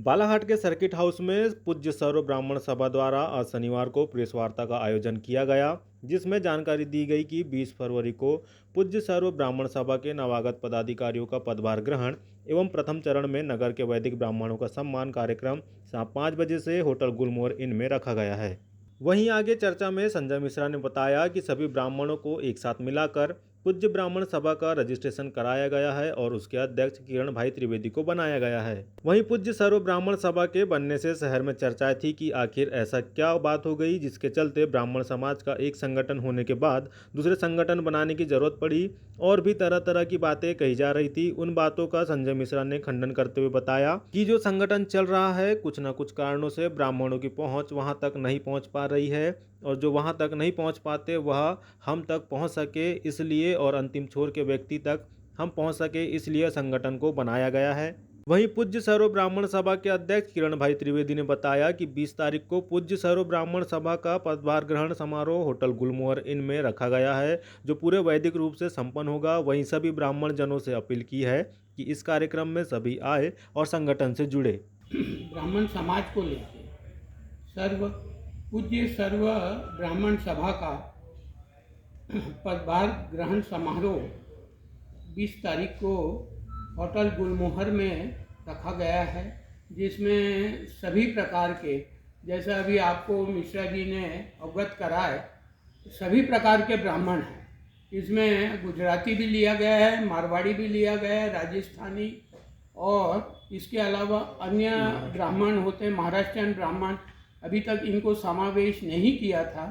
बालाघाट के circuit house में पूज्य सर्व ब्राह्मण सभा द्वारा आज शनिवार को प्रेस वार्ता का आयोजन किया गया, जिसमें जानकारी दी गई कि 20 फरवरी को पूज्य सर्व ब्राह्मण सभा के नवागत पदाधिकारियों का पदभार ग्रहण एवं प्रथम चरण में नगर के वैदिक ब्राह्मणों का सम्मान कार्यक्रम शाम 5 बजे से होटल गुलमोहर इन में रखा गया है। वहीं आगे चर्चा में संजय मिश्रा ने बताया कि सभी ब्राह्मणों को एक साथ मिलाकर पूज्य ब्राह्मण सभा का रजिस्ट्रेशन कराया गया है और उसके अध्यक्ष किरण भाई त्रिवेदी को बनाया गया है। वहीं पूज्य सर्व ब्राह्मण सभा के बनने से शहर में चर्चाएं थी कि आखिर ऐसा क्या बात हो गई जिसके चलते ब्राह्मण समाज का एक संगठन होने के बाद दूसरे संगठन बनाने की जरूरत पड़ी, और भी तरह तरह की बातें कही जा रही थी। उन बातों का संजय मिश्रा ने खंडन करते हुए बताया कि जो संगठन चल रहा है कुछ न कुछ कारणों से ब्राह्मणों की पहुंच वहां तक नहीं पहुंच पा रही है, और जो वहां तक नहीं पहुंच पाते वह हम तक पहुंच सके इसलिए, और अंतिम छोर के व्यक्ति तक हम पहुंच सके इसलिए संगठन को बनाया गया है। वहीं पूज्य सर्व ब्राह्मण सभा के अध्यक्ष किरण भाई त्रिवेदी ने बताया कि 20 तारीख को पूज्य सर्व ब्राह्मण सभा का पदभार ग्रहण समारोह होटल गुलमोहर इन में रखा गया है, जो पूरे वैदिक रूप से संपन्न होगा। वहीं सभी ब्राह्मण जनों से अपील की है कि इस कार्यक्रम में सभी आए और संगठन से जुड़े। ब्राह्मण समाज को लेकर पूज्य सर्व ब्राह्मण सभा का पदभार ग्रहण समारोह 20 तारीख को होटल गुलमोहर में रखा गया है, जिसमें सभी प्रकार के, जैसा अभी आपको मिश्रा जी ने अवगत कराए, सभी प्रकार के ब्राह्मण हैं। इसमें गुजराती भी लिया गया है, मारवाड़ी भी लिया गया है, राजस्थानी, और इसके अलावा अन्य ब्राह्मण होते हैं, महाराष्ट्रियन ब्राह्मण। अभी तक इनको समावेश नहीं किया था,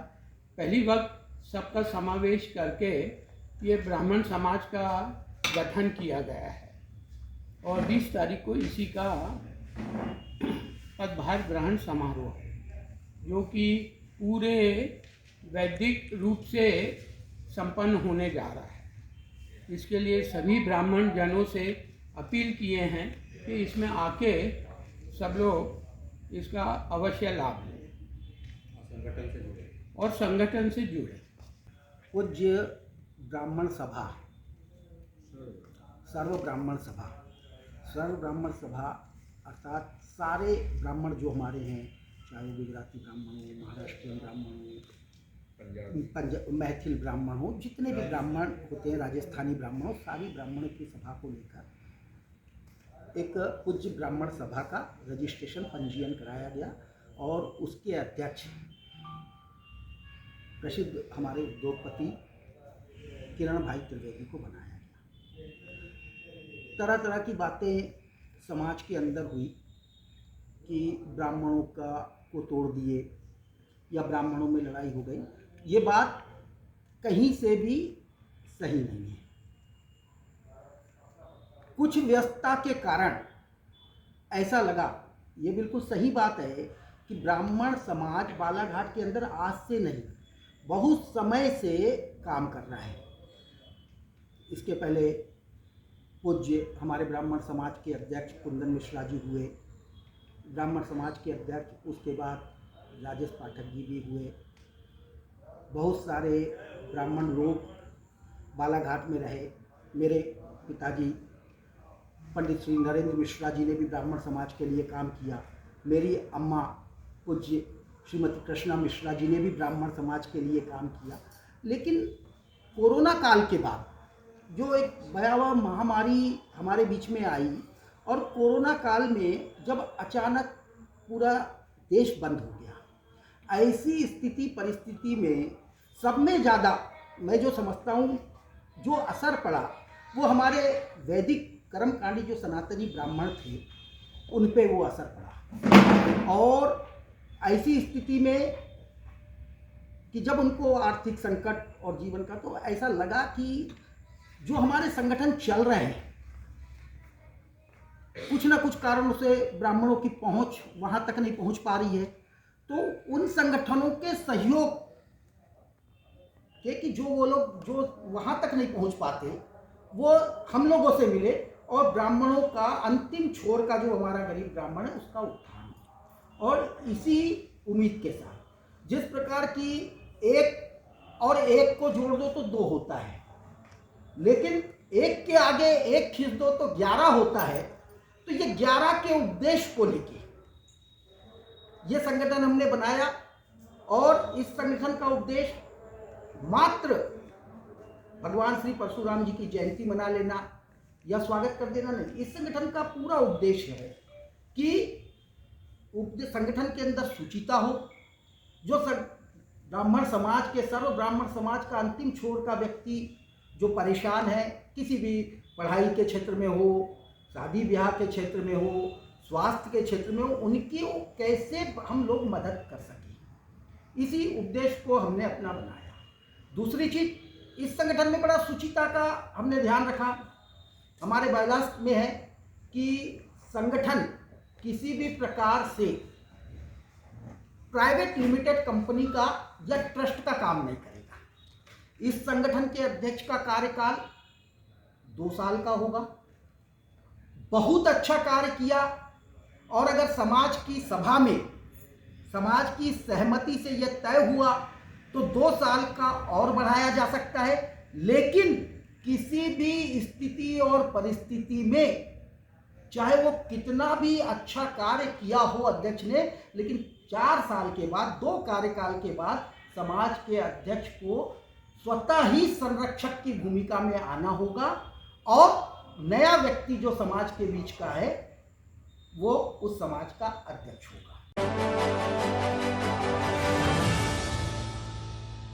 पहली वक्त सबका समावेश करके ये ब्राह्मण समाज का गठन किया गया है, और 20 तारीख को इसी का पदभार ग्रहण समारोह है, जो कि पूरे वैदिक रूप से संपन्न होने जा रहा है। इसके लिए सभी ब्राह्मण जनों से अपील किए हैं कि इसमें आके सब लोग इसका अवश्य लाभ लें और संगठन से जुड़े। पूज्य ब्राह्मण सभा, सर्व ब्राह्मण सभा अर्थात सारे ब्राह्मण जो हमारे हैं, चाहे वो गुजराती ब्राह्मण हो, महाराष्ट्रियन ब्राह्मण हो, मैथिल ब्राह्मण हो, जितने भी ब्राह्मण होते हैं, राजस्थानी ब्राह्मण हो, सारी ब्राह्मणों की सभा को लेकर एक पूज्य ब्राह्मण सभा का रजिस्ट्रेशन पंजीयन कराया गया, और उसके अध्यक्ष प्रसिद्ध हमारे उद्योगपति किरण भाई त्रिवेदी को बनाया गया। तरह तरह की बातें समाज के अंदर हुई कि ब्राह्मणों को तोड़ दिए या ब्राह्मणों में लड़ाई हो गई। ये बात कहीं से भी सही नहीं है। कुछ व्यस्तता के कारण ऐसा लगा, ये बिल्कुल सही बात है कि ब्राह्मण समाज बालाघाट के अंदर आज से नहीं, बहुत समय से काम कर रहा है। इसके पहले पूज्य हमारे ब्राह्मण समाज के अध्यक्ष कुंदन मिश्रा जी हुए, ब्राह्मण समाज के अध्यक्ष, उसके बाद राजेश पाठक जी भी हुए। बहुत सारे ब्राह्मण लोग बालाघाट में रहे। मेरे पिताजी पंडित श्री नरेंद्र मिश्रा जी ने भी ब्राह्मण समाज के लिए काम किया। मेरी अम्मा पूज्य श्रीमती कृष्णा मिश्रा जी ने भी ब्राह्मण समाज के लिए काम किया। लेकिन कोरोना काल के बाद जो एक भयावह महामारी हमारे बीच में आई, और कोरोना काल में जब अचानक पूरा देश बंद हो गया, ऐसी स्थिति परिस्थिति में सब में ज़्यादा मैं जो समझता हूँ जो असर पड़ा वो हमारे वैदिक कर्मकांडी जो सनातनी ब्राह्मण थे उन पे वो असर पड़ा। और ऐसी स्थिति में कि जब उनको आर्थिक संकट और जीवन का, तो ऐसा लगा कि जो हमारे संगठन चल रहे हैं कुछ ना कुछ कारणों से ब्राह्मणों की पहुंच वहां तक नहीं पहुंच पा रही है, तो उन संगठनों के सहयोग के कि जो वो लोग जो वहां तक नहीं पहुंच पाते वो हम लोगों से मिले, और ब्राह्मणों का अंतिम छोर का जो हमारा गरीब ब्राह्मण है उसका उत्थान। और इसी उम्मीद के साथ, जिस प्रकार की एक और एक को जोड़ दो तो 2 होता है, लेकिन एक के आगे एक खींच दो तो 11 होता है। तो ये 11 के उद्देश्य को लेके ये संगठन हमने बनाया और इस संगठन का उद्देश्य मात्र भगवान श्री परशुराम जी की जयंती मना लेना या स्वागत कर देना नहीं। इस संगठन का पूरा उद्देश्य है कि संगठन के अंदर शुचिता हो। जो ब्राह्मण समाज के सर्व ब्राह्मण समाज का अंतिम छोर का व्यक्ति जो परेशान है, किसी भी पढ़ाई के क्षेत्र में हो, शादी ब्याह के क्षेत्र में हो, स्वास्थ्य के क्षेत्र में हो, उनकी कैसे हम लोग मदद कर सकें, इसी उद्देश्य को हमने अपना बनाया। दूसरी चीज़, इस संगठन में बड़ा शुचिता का हमने ध्यान रखा। हमारे बायलास में है कि संगठन किसी भी प्रकार से प्राइवेट लिमिटेड कंपनी का या ट्रस्ट का काम नहीं करेगा। इस संगठन के अध्यक्ष का कार्यकाल 2 साल का होगा। बहुत अच्छा कार्य किया और अगर समाज की सभा में समाज की सहमति से यह तय हुआ तो 2 साल का और बढ़ाया जा सकता है। लेकिन किसी भी स्थिति और परिस्थिति में चाहे वो कितना भी अच्छा कार्य किया हो अध्यक्ष ने, लेकिन 4 साल के बाद, 2 कार्यकाल के बाद समाज के अध्यक्ष को स्वतः ही संरक्षक की भूमिका में आना होगा और नया व्यक्ति जो समाज के बीच का है वो उस समाज का अध्यक्ष होगा।